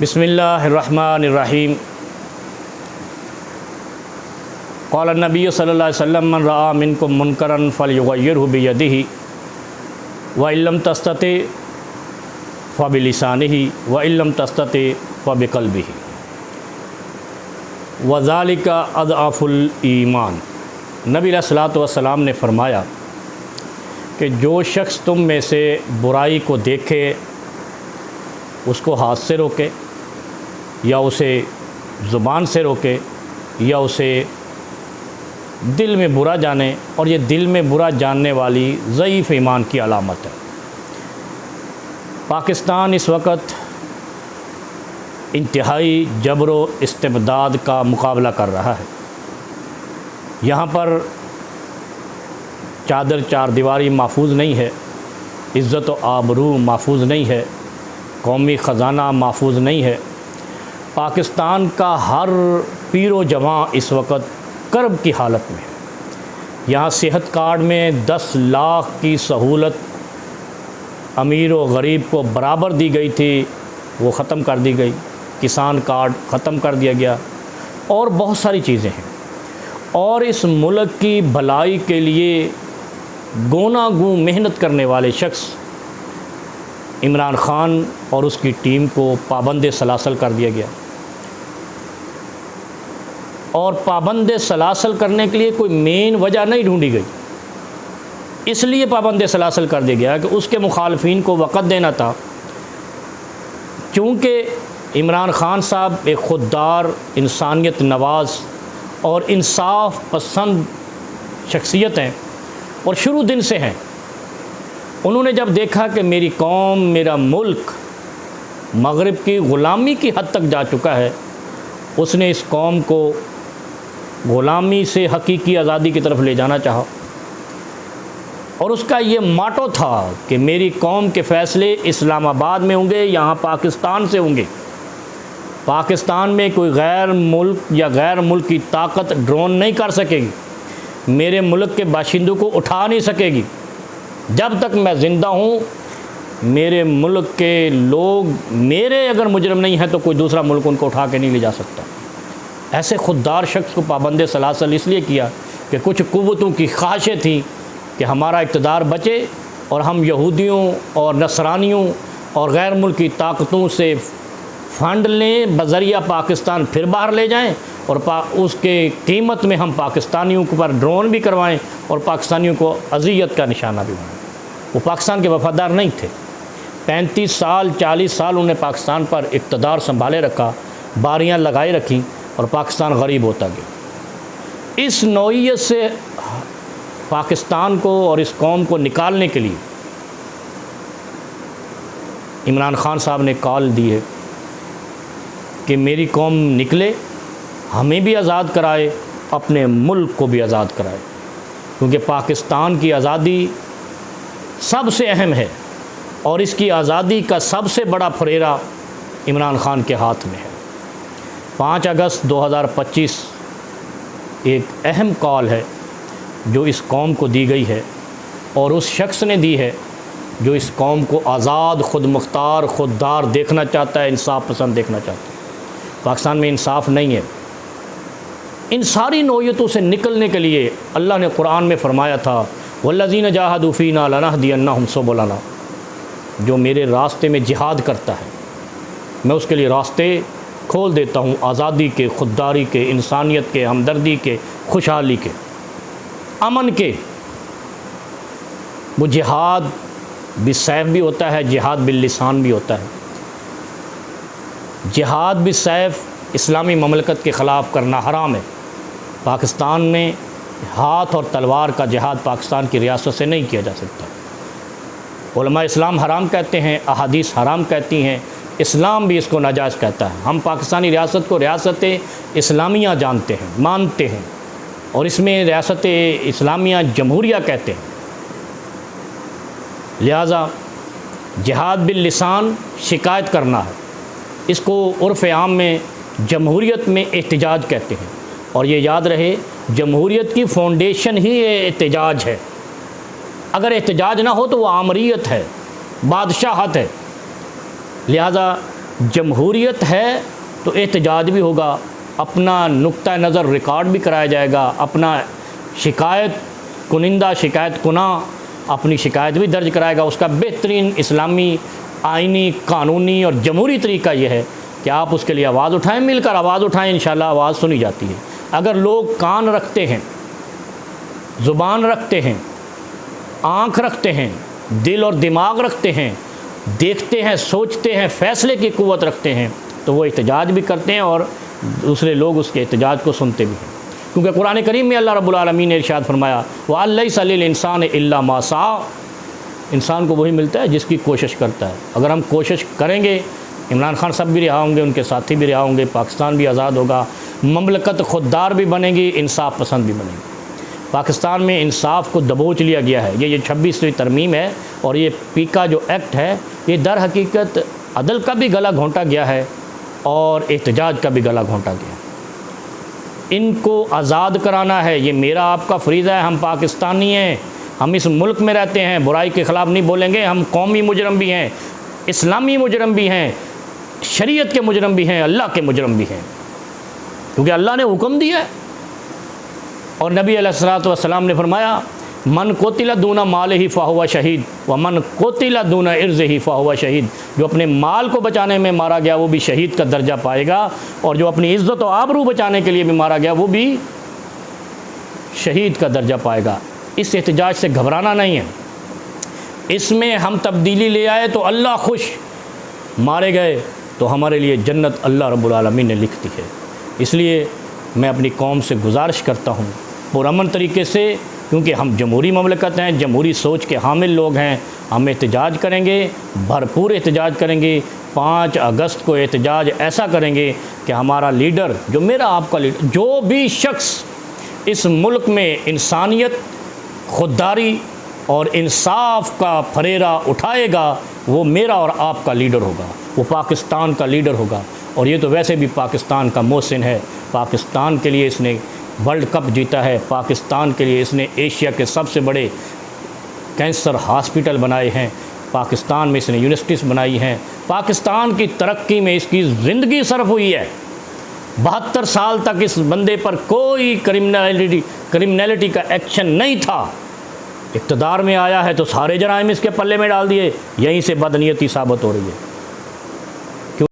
बिस्मिल्लाहिर्रहमानिर्रहीम। क़ाल नबी सल्लल्लाहु अलैहि वसल्लम मन रआ मिनकुम मुनकरन फलयुग़य्यिरहु बियदिही व इल्लम तस्तति फ़बिलिसानिही व इल्लम तस्तति फ़बिक़ल्बिही व ज़ालिका अज़अफ़ुल ईमान। नबी अलैहिस्सलातु वस्सलाम ने फ़रमाया कि जो शख्स तुम में से बुराई को देखे उसको हाथ से रोके या उसे ज़ुबान से रोके या उसे दिल में बुरा जाने, और ये दिल में बुरा जानने वाली ज़ईफ़ ईमान की अलामत है। पाकिस्तान इस वक्त इंतहाई जबर व इस्तिबदाद का मुकाबला कर रहा है। यहाँ पर चादर चार दीवारी महफूज नहीं है, इज़्ज़त व आबरू महफूज नहीं है, कौमी ख़जाना महफूज नहीं है। पाकिस्तान का हर पीरो जवान इस वक्त कर्ब की हालत में है। यहाँ सेहत कार्ड में 10 लाख की सहूलत अमीर व गरीब को बराबर दी गई थी, वो ख़त्म कर दी गई। किसान कार्ड ख़त्म कर दिया गया और बहुत सारी चीज़ें हैं। और इस मुल्क की भलाई के लिए गोना गूँ मेहनत करने वाले शख्स इमरान ख़ान और उसकी टीम को पाबंद सलासल कर दिया गया। और पाबंद सलासल करने के लिए कोई मेन वजह नहीं ढूंढी गई, इसलिए पाबंद सलासल कर दिया गया कि उसके मुखालफिन को वक़्त देना था। चूँकि इमरान ख़ान साहब एक ख़ुददार, इंसानियत नवाज़ और इंसाफ पसंद शख्सियत हैं और शुरू दिन से हैं। उन्होंने जब देखा कि मेरी कौम, मेरा मुल्क मगरिब की ग़ुलामी की हद तक जा चुका है, उसने इस कौम को ग़ुलामी से हकीकी आज़ादी की तरफ ले जाना चाहा। और उसका ये माटो था कि मेरी कौम के फ़ैसले इस्लामाबाद में होंगे, यहाँ पाकिस्तान से होंगे। पाकिस्तान में कोई गैर मुल्क या गैर मुल्क की ताकत ड्रोन नहीं कर सकेगी, मेरे मुल्क के बाशिंदों को उठा नहीं सकेगी। जब तक मैं ज़िंदा हूँ, मेरे मुल्क के लोग, मेरे अगर मुजरम नहीं है तो कोई दूसरा मुल्क उनको उठा के नहीं ले जा सकता। ऐसे ख़ुददार शख्स को पाबंद सलासल इसलिए किया कि कुछ कुव्वतों की ख्वाहिशें थी कि हमारा इक़्तिदार बचे और हम यहूदियों और नसरानियों और गैर मुल्की ताकतों से फ़ंड लें, बज़रिया पाकिस्तान फिर बाहर ले जाएं और उसके कीमत में हम पाकिस्तानियों के ऊपर ड्रोन भी करवाएं और पाकिस्तानियों को अज़ियत का निशाना भी बनाएं। वो पाकिस्तान के वफ़ादार नहीं थे। 35 साल 40 साल उन्होंने पाकिस्तान पर इक़्तिदार संभाले रखा, बारियां लगाए रखी और पाकिस्तान गरीब होता गया। इस नौइयत से पाकिस्तान को और इस कौम को निकालने के लिए इमरान ख़ान साहब ने कॉल दी है कि मेरी कौम निकले, हमें भी आज़ाद कराए, अपने मुल्क को भी आज़ाद कराए, क्योंकि पाकिस्तान की आज़ादी सबसे अहम है और इसकी आज़ादी का सबसे बड़ा फरेरा इमरान ख़ान के हाथ में है। 5 अगस्त 2025 एक अहम कॉल है जो इस कौम को दी गई है और उस शख्स ने दी है जो इस कौम को आज़ाद, ख़ुद मुख्तार, ख़ुददार देखना चाहता है, इंसाफ पसंद देखना चाहता है। पाकिस्तान में इंसाफ नहीं है। इन सारी नौइयतों से निकलने के लिए अल्लाह ने कुरान में फ़रमाया था, वल्लज़ीन जाहदू फ़ीना लनहदियन्नहुम सुबुलना। जो मेरे रास्ते में जिहाद करता है, मैं उसके लिए रास्ते खोल देता हूँ, आज़ादी के, ख़ुददारी के, इंसानियत के, हमदर्दी के, खुशहाली के, अमन के। वो जिहाद बिसैफ भी होता है, जिहाद बिल्लिसान भी होता है। जिहाद बिसैफ इस्लामी ममलकत के ख़िलाफ़ करना हराम है। पाकिस्तान में हाथ और तलवार का जिहाद पाकिस्तान की रियासत से नहीं किया जा सकता। उलमा इस्लाम हराम कहते हैं, अहादीस हराम कहती हैं, इस्लाम भी इसको नाजायज़ कहता है। हम पाकिस्तानी रियासत को रियासत इस्लामिया जानते हैं, मानते हैं और इसमें रियासत इस्लामिया जमहूरिया कहते हैं। लिहाजा जिहाद बिल लिसान शिकायत करना है, इसको उर्फ़ आम में जमहूरियत में एहतिजाज कहते हैं। और ये याद रहे, जमहूरियत की फ़ाउंडेशन ही एहतिजाज है। अगर एहतिजाज ना हो तो वो आमरीत है, बादशाहत है। लिहाजा जमहूरियत है तो एहतजाज भी होगा, अपना नुक्ता नज़र रिकॉर्ड भी कराया जाएगा, अपना शिकायत कुनिंदा शिकायत कुना अपनी शिकायत भी दर्ज कराएगा। उसका बेहतरीन इस्लामी आइनी कानूनी और जमहूरी तरीका यह है कि आप उसके लिए आवाज़ उठाएं, मिलकर आवाज़ उठाएं, इंशाल्लाह आवाज़ सुनी जाती है। अगर लोग कान रखते हैं, ज़ुबान रखते हैं, आँख रखते हैं, दिल और दिमाग रखते हैं, देखते हैं, सोचते हैं, फ़ैसले की क़ुव्वत रखते हैं, तो वो एहतजाज भी करते हैं और दूसरे लोग उसके एहतजाज को सुनते भी हैं। क्योंकि कुरान करीम में अल्लाह रब्बुल आलमीन ने इरशाद फरमाया व लैसा लिल इंसान इल्ला मा सा, इंसान को वही मिलता है जिसकी कोशिश करता है। अगर हम कोशिश करेंगे, इमरान खान साहब भी रिहा होंगे, उनके साथी भी रिहा होंगे, पाकिस्तान भी आज़ाद होगा, ममलकत खुददार भी बनेगी, इंसाफ पसंद भी बनेगी। पाकिस्तान में इंसाफ को दबोच लिया गया है। ये 26वीं तरमीम है और ये पीका जो एक्ट है, ये दर हकीकत अदल का भी गला घोंटा गया है और एहतजाज का भी गला घोंटा गया। इनको आज़ाद कराना है, ये मेरा आपका फ़रीज़ा है। हम पाकिस्तानी हैं, हम इस मुल्क में रहते हैं, बुराई के ख़िलाफ़ नहीं बोलेंगे। हम कौमी मुजरम भी हैं, इस्लामी मुजरम भी हैं, शरीयत के मुजरम भी हैं, अल्लाह के मुजरम भी हैं, क्योंकि अल्लाह ने हुक्म दिया है। और नबी अलैहिस्सलातु वस्सलाम ने फरमाया मन कोतिला दूना माल ही फ़ाहुवा शहीद व मन कोतिला दूना इर्ज़ ही फ़ाहुवा शहीद। जो अपने माल को बचाने में मारा गया वो भी शहीद का दर्जा पाएगा, और जो अपनी इज़्ज़त और आबरू बचाने के लिए भी मारा गया वो भी शहीद का दर्जा पाएगा। इस एहतजाज से घबराना नहीं है, इसमें हम तब्दीली ले आए तो अल्लाह खुश, मारे गए तो हमारे लिए जन्नत अल्लाह रब्बुल आलमीन ने लिख दी है। इसलिए मैं अपनी कौम से गुजारिश करता हूँ पुरअमन तरीके से, क्योंकि हम जमहूरी ममलकत हैं, जमहूरी सोच के हामिल लोग हैं, हम एहतजाज करेंगे, भरपूर एहतजाज करेंगे। 5 अगस्त को एहतजाज ऐसा करेंगे कि हमारा लीडर, जो मेरा आपका लीडर, जो भी शख्स इस मुल्क में इंसानियत, खुददारी और इंसाफ का फरेरा उठाएगा वो मेरा और आपका लीडर होगा, वो पाकिस्तान का लीडर होगा। और ये तो वैसे भी पाकिस्तान का मोहसिन है, पाकिस्तान के लिए इसने वर्ल्ड कप जीता है, पाकिस्तान के लिए इसने एशिया के सबसे बड़े कैंसर हॉस्पिटल बनाए हैं, पाकिस्तान में इसने यूनिवर्सिटीज़ बनाई हैं, पाकिस्तान की तरक्की में इसकी ज़िंदगी सर्फ हुई है। 72 साल तक इस बंदे पर कोई क्रिमिनलिटी का एक्शन नहीं था। इक़्तिदार में आया है तो सारे जराइम इसके पल्ले में डाल दिए, यहीं से बदनीयती साबित हो रही है।